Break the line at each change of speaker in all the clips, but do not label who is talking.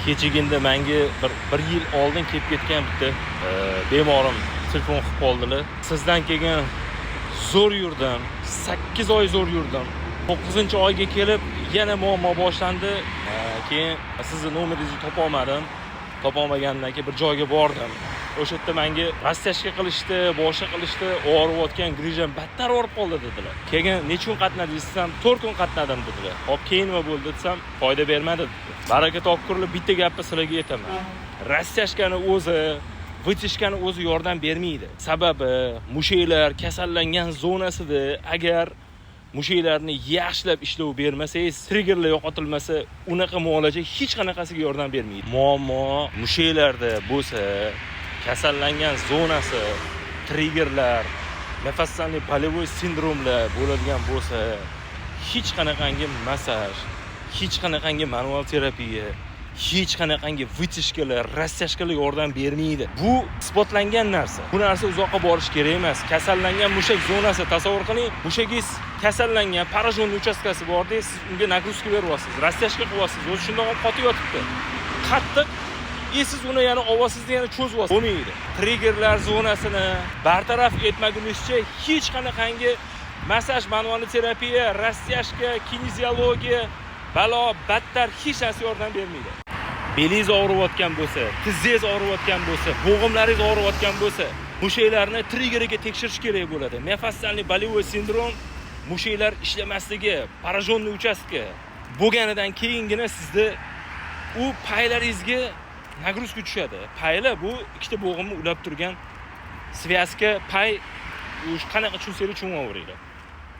Kechagina menga bir yil oldin kelib ketgan bitta bemorim telefon qilib qoldilar. Sizdan keyin zo'r yurdim. 8 oy zo'r yurdim. 9-oyga kelib yana muammo boshlandi. Keyin sizni nomeringizni topa olmadim. Topa olmagandan keyin bir joyga bordim. O'sha yerda menga rastyashka qilishdi, boshqa qilishdi, og'riyotgan grijam battar og'rib qoldi dedilar. Keyin necha kun qatnadingiz desam, 4 kun qatnadim dedilar. Hop, keyin nima bo'ldi desam, foyda bermadi dedi. Baraka topkurlar bitta gapni sizlarga aytaman. Rastyashkani o'zi, vitishkani o'zi yordam bermaydi. Sababi mushaklar kasallangan zonasida agar mushaklarni yaxshilab ishlov bermasangiz, triggerlar yo'qotilmasa, unaqa muolaja hech qanaqasiga yordam bermaydi. Muammo mushaklarda bo'lsa, kasallangan zonasi, triggerlar, nafaslanli bolевой sindromlar bo'ladigan bo'lsa, hech qanaqangi massaj, hech qanaqangi manual terapiya, hech qanaqangi vitishkalar, rastyashkalar yordam bermaydi. Bu isbotlangan narsa. Bu narsa uzoqqa borish kerak emas. Kasallangan mushak zonasi, tasavvur qiling, mushagingiz kasallangan parajonni uchastkasi borda, siz unga nagruska beryapsiz, rastyashka qilyapsiz. O'zi shundoq olib qotib yotibdi. Qattiq siz uni yana ovozingizni yana cho'zyapsiz. Bo'lmaydi. Triggerlar zonasini bartaraf etmagunizcha hech qanaqangi massaj, manual terapiya, rastyashka, kineziologiya, balo battar hech narsa yordam bermaydi. Belingiz og'riyotgan bo'lsa, tizingiz og'riyotgan bo'lsa, bo'g'imlaringiz og'riyotgan bo'lsa, mushaklarni triggeriga tekshirish kerak bo'ladi. Nafaslanli bolевой sindrom, mushaklar ishlamasligi, parajonni uchastka bo'lganidan keyingina sizda u paylaringizga nagruska tushadi. Paylar bu ikkita bo'g'imni ulab turgan svязка, pay qanaqa tushsanglar tushunaveringlar.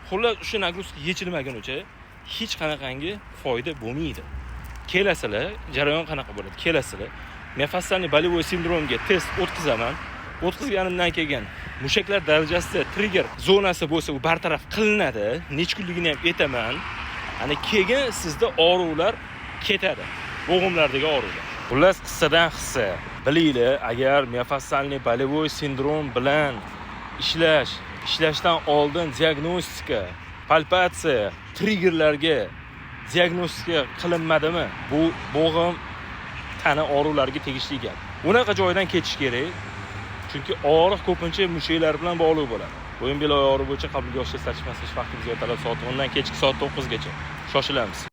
Xullas, o'sha nagruska yechilmagunicha hech qanaqangi foyda bo'lmaydi. Kelasizlar, jarayon qanaqa bo'ladi? Kelasizlar, nafaslanli bolевой sindromga test o'tkazaman. O'tkazganimdan keyin mushaklar darajasida trigger zonasi bo'lsa, u bartaraf qilinadi. Necha kunligini ham aytaman. Ana keyin sizda og'ruvlar ketadi. Bo'g'imlardagi og'ruvlar. Xullas, qissadan hissa. Bilinglar, agar nafaslanli bolевой sindrom bilan ishlashdan oldin diagnostika, palpatsiya, triggerlarga diagnostika qilinmadimi? Bu bo'g'im tana og'ruvlariga tegishli gap. Unaqa joydan ketish kerak. Chunki og'riq ko'pincha mushaklar bilan bog'liq bo'ladi. Bo'yin bel og'rig'i bo'yicha qabulga yoshlar statistikasi vaqtingiz yo'talab soat 10 dan kechki soat 9 gacha. Shoshilamiz.